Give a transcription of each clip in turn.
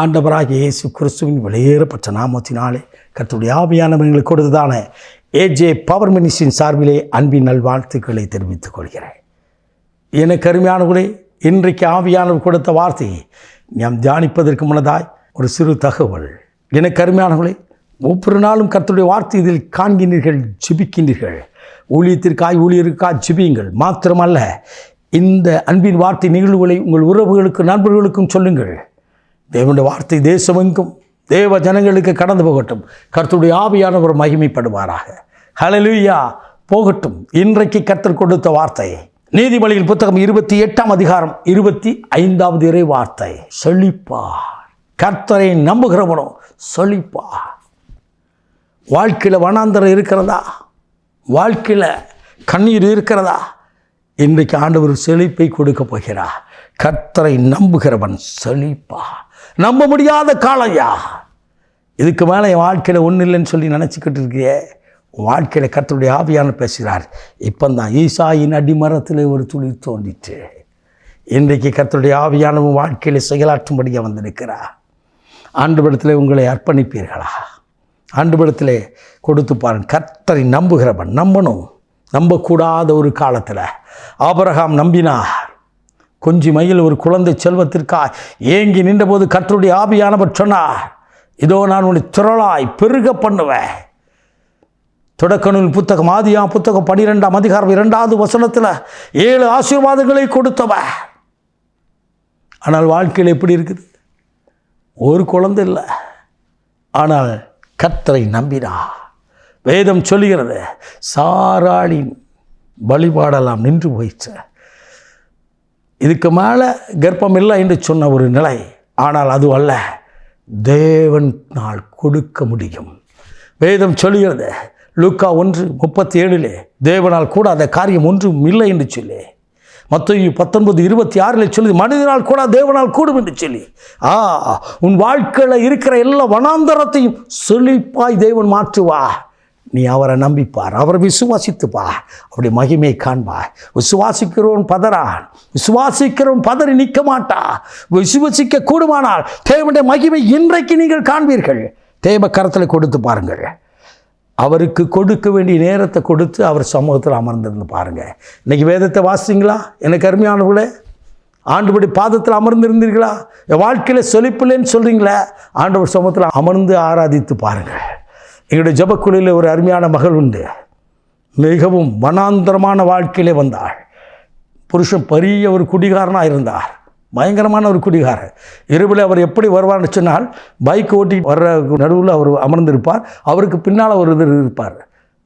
ஆண்டவராகிய இயேசு கிறிஸ்துவின் வெளியேறப்பட்ட நாமத்தினாலே கர்த்தருடைய ஆவியானவர்களுக்கு கொடுத்ததான ஏஜே பவர் மினிஸ்ட்ரியின் சார்பிலே அன்பின் நல்வாழ்த்துக்களை தெரிவித்துக் கொள்கிறேன். எனக்கு அருமையானவர்களே, இன்றைக்கு ஆவியானவர் கொடுத்த வார்த்தையை நாம் தியானிப்பதற்கு முன்னதாய் ஒரு சிறு தகவல். எனக்கு அருமையானவர்களே, ஒவ்வொரு நாளும் கர்த்தருடைய வார்த்தை இதில் காண்கின்றீர்கள், ஜெபிக்கின்றீர்கள். ஊழியருக்காய் ஜெபியுங்கள். மாத்திரமல்ல, இந்த அன்பின் வார்த்தை நிகழ்வுகளை உங்கள் உறவுகளுக்கும் நண்பர்களுக்கும் சொல்லுங்கள். தேவனுடைய வார்த்தை தேசமெங்கும் தேவ ஜனங்களுக்கு கடந்து போகட்டும். கர்த்தருடைய ஆவியானவர் மகிமைப்படுவாராக. ஹல்லேலூயா. போகட்டும். இன்றைக்கு கர்த்தர் கொடுத்த வார்த்தை நீதிமொழியின் புத்தகம் 28ஆம் அதிகாரம் 25வது இறை வார்த்தை. செழிப்பார், கர்த்தரை நம்புகிறவனோ செழிப்பார். வாழ்க்கையில் வனாந்தரம் இருக்கிறதா? வாழ்க்கையில் கண்ணீர் இருக்கிறதா? இன்றைக்கு ஆண்டவர் செழிப்பை கொடுக்க போகிறார். கர்த்தரை நம்புகிறவன் செழிப்பார். நம்ப முடியாத காலையா, இதுக்கு மேலே என் வாழ்க்கையில் ஒன்றும் இல்லைன்னு சொல்லி நினச்சிக்கிட்டு இருக்கியே, வாழ்க்கையில் கர்த்தருடைய ஆவியானவர் பேசுகிறார். இப்போ தான் ஈசாயின் அடிமரத்தில் ஒரு துளி தோண்டிட்டு இன்றைக்கு கர்த்தருடைய ஆவியானவர் வாழ்க்கையில் செயலாற்றும்படியாக வந்திருக்கிறார். ஆண்டவரிடத்தில் உங்களை அர்ப்பணிப்பீர்களா? ஆண்டவரிடத்தில் கொடுத்து பாருங்கள். கர்த்தரை நம்புகிறவன் நம்பணும். நம்பக்கூடாத ஒரு காலத்தில் ஆபிரகாம் நம்பினார். கொஞ்சி மயில் ஒரு குழந்தை செல்வத்திற்காய் ஏங்கி நின்றபோது கர்த்தருடைய ஆவியானவர் சொன்னார், இதோ நான் உன்னை திரளாய் பெருக பண்ணுவேன். தொடக்க நூல் புத்தகம் ஆதியாகமம் புத்தகம் 12ஆம் அதிகாரம் 2வது வசனத்தில் 7 ஆசீர்வாதங்களை கொடுத்தவன். ஆனால் வாழ்க்கையில் எப்படி இருக்குது? ஒரு குழந்தை இல்லை, ஆனால் கர்த்தரை நம்பினார். வேதம் சொல்லுகிறது, சாராளின் வழிபாடெல்லாம் நின்று போயிடுச்சு. இதுக்கு மேலே கர்ப்பம் இல்லை என்று சொன்ன ஒரு நிலை. ஆனால் அது அல்ல, தேவனால் கொடுக்க முடியும். வேதம் சொல்லுகிறது லூக்கா 1:37 தேவனால் கூட அந்த காரியம் ஒன்றும் இல்லை என்று சொல்லி, மத்தேயு 19:26 சொல்லி மனிதனால் கூட தேவனால் கூடும் என்று சொல்லி, உன் வாழ்க்கையில் இருக்கிற எல்லா வனாந்தரத்தையும் செழிப்பாய் தேவன் மாற்றுவா. நீ அவரை நம்பிப்பார், அவரை விசுவாசித்துப்பார், அவருடைய மகிமையை காண்பார். விசுவாசிக்கிறவன் பதறான், விசுவாசிக்கிறவன் பதறி நிற்க மாட்டா. விசுவாசிக்க கூடுமானால் தேவனுடைய மகிமை இன்றைக்கு நீங்கள் காண்பீர்கள். தேவ கரத்தில் கொடுத்து பாருங்கள். அவருக்கு கொடுக்க வேண்டிய நேரத்தை கொடுத்து அவர் சமூகத்தில் அமர்ந்திருந்து பாருங்கள். இன்றைக்கி வேதத்தை வாசிங்களா? எனக்கு அருமையானவர்களே, ஆண்டவருடைய பாதத்தில் அமர்ந்திருந்தீர்களா? என் வாழ்க்கையில் செழிப்பில்லைன்னு சொல்கிறீங்களே, ஆண்டவர் சமூகத்தில் அமர்ந்து ஆராதித்து பாருங்கள். எங்களுடைய ஜபக்குழுவில் ஒரு அருமையான மகள் உண்டு. மிகவும் வனாந்தரமான வாழ்க்கையிலே வந்தாள். புருஷன் பெரிய ஒரு குடிகாரனாக இருந்தார், பயங்கரமான ஒரு குடிகாரர். இரவில் அவர் எப்படி வருவார்னு சொன்னால், பைக் ஓட்டி வர்ற நடுவில் அவர் அமர்ந்திருப்பார். அவருக்கு பின்னால் ஒரு இது இருப்பார்.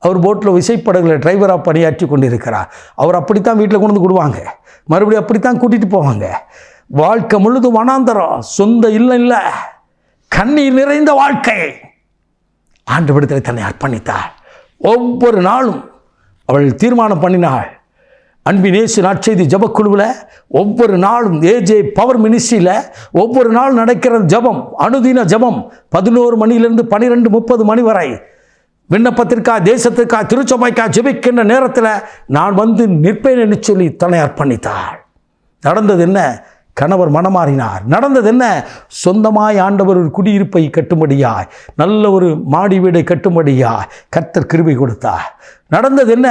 அவர் போட்டில் விசைப்படகுல டிரைவராக பணியாற்றி கொண்டு இருக்கிறார். அவர் அப்படித்தான் வீட்டில் கொண்டு வந்து கொடுவாங்க, மறுபடியும் அப்படித்தான் கூட்டிகிட்டு போவாங்க. வாழ்க்கை முழுதும் வனாந்தரம், சொந்த இல்லை, கண்ணீர் நிறைந்த வாழ்க்கை. ஆண்டவரிடத்தில் தன்னை அர்ப்பணித்தாள். ஒவ்வொரு நாளும் அவள் தீர்மானம் பண்ணினாள். அன்பின் இயேசு நற்செய்தி ஜபக்குழுவில் ஒவ்வொரு நாளும் ஏஜே பவர் மினிஸ்ட்ரியில் ஒவ்வொரு நாள் நடக்கிற ஜபம், அனுதின ஜபம் 11 மணியிலிருந்து 12:30 மணி வரை விண்ணப்பத்திற்காக, தேசத்திற்காக, திருச்சபைக்காக ஜெபிக்கின்ற நேரத்தில் நான் வந்து நிற்பேன் என்று சொல்லி தன்னை அர்ப்பணித்தாள். நடந்தது என்ன? கணவர் மனமாறினார். நடந்தது என்ன? சொந்தமாய் ஆண்டவர் ஒரு குடியிருப்பை கட்டும்படியாய், நல்ல ஒரு மாடி வீடை கட்டும்படியாய் கர்த்தர் கிருபை கொடுத்தார். நடந்தது என்ன?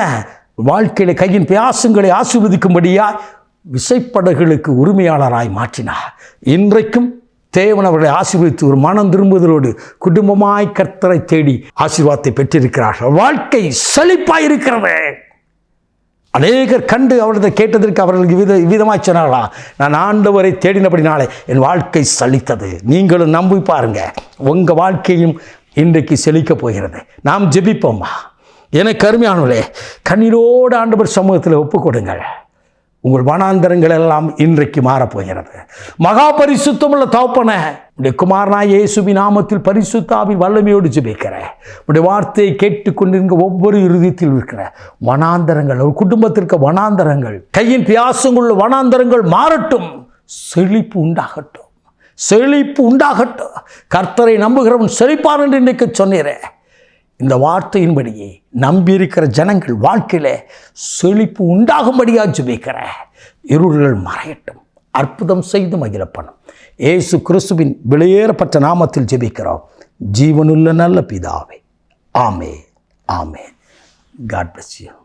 வாழ்க்கையில் கையின் பிரயாசங்களை ஆசீர்வதிக்கும்படியாய் விசைப்படகுகளுக்கு உரிமையாளராய் மாற்றினார். இன்றைக்கும் தேவன் அவர்களை ஆசீர்வதித்து ஒரு மனம் திரும்புதலோடு குடும்பமாய் கர்த்தரை தேடி ஆசீர்வாதத்தை பெற்றிருக்கிறார்கள். வாழ்க்கை செழிப்பாயிருக்கிறது. அநேகர் கண்டு அவரது கேட்டதற்கு அவர்களுக்கு விதமாய் சொன்னார்களா, நான் ஆண்டவரை தேடினபடினாலே என் வாழ்க்கை செழித்தது. நீங்களும் நம்பி பாருங்க, உங்கள் வாழ்க்கையும் இன்றைக்கு செழிக்கப் போகிறது. நாம் ஜெபிப்போமா? எனக்கு அருமையானவர்களே, கண்ணீரோடு ஆண்டவர் சமூகத்தில் ஒப்புக் கொடுங்கள். உங்கள் வனாந்தரங்கள் எல்லாம் இன்றைக்கு மாறப்போகிறது. மகா பரிசுத்தமுள்ள தகப்பனே, உடைய குமாரனாய் இயேசுவின் நாமத்தில் பரிசுத்தாவின் வல்லமையோடு ஜெபிக்கிறேன். உடைய வார்த்தையை கேட்டுக்கொண்டிருக்க ஒவ்வொரு இருதயத்தில் இருக்கிற வனாந்தரங்கள், ஒரு குடும்பத்திற்கு வனாந்தரங்கள், கையின் பிரயாசங்களுள்ள வனாந்தரங்கள் மாறட்டும். செழிப்பு உண்டாகட்டும், செழிப்பு உண்டாகட்டும். கர்த்தரை நம்புகிறவன் செழிப்பான் என்று இன்றைக்கு சொன்னீரேன். இந்த வார்த்தையின்படியே நம்பியிருக்கிற ஜனங்கள் வாழ்க்கையில் செழிப்பு உண்டாகும்படியாக ஜெபிக்கிறேன். இருள்கள் மறையட்டும், அற்புதம் செய்து மகிழப்படும். இயேசு கிறிஸ்துவின் விலையேறப்பட்ட நாமத்தில் ஜெபிக்கிறோம் ஜீவனுள்ள நல்ல பிதாவே. ஆமென். ஆமென். God bless you.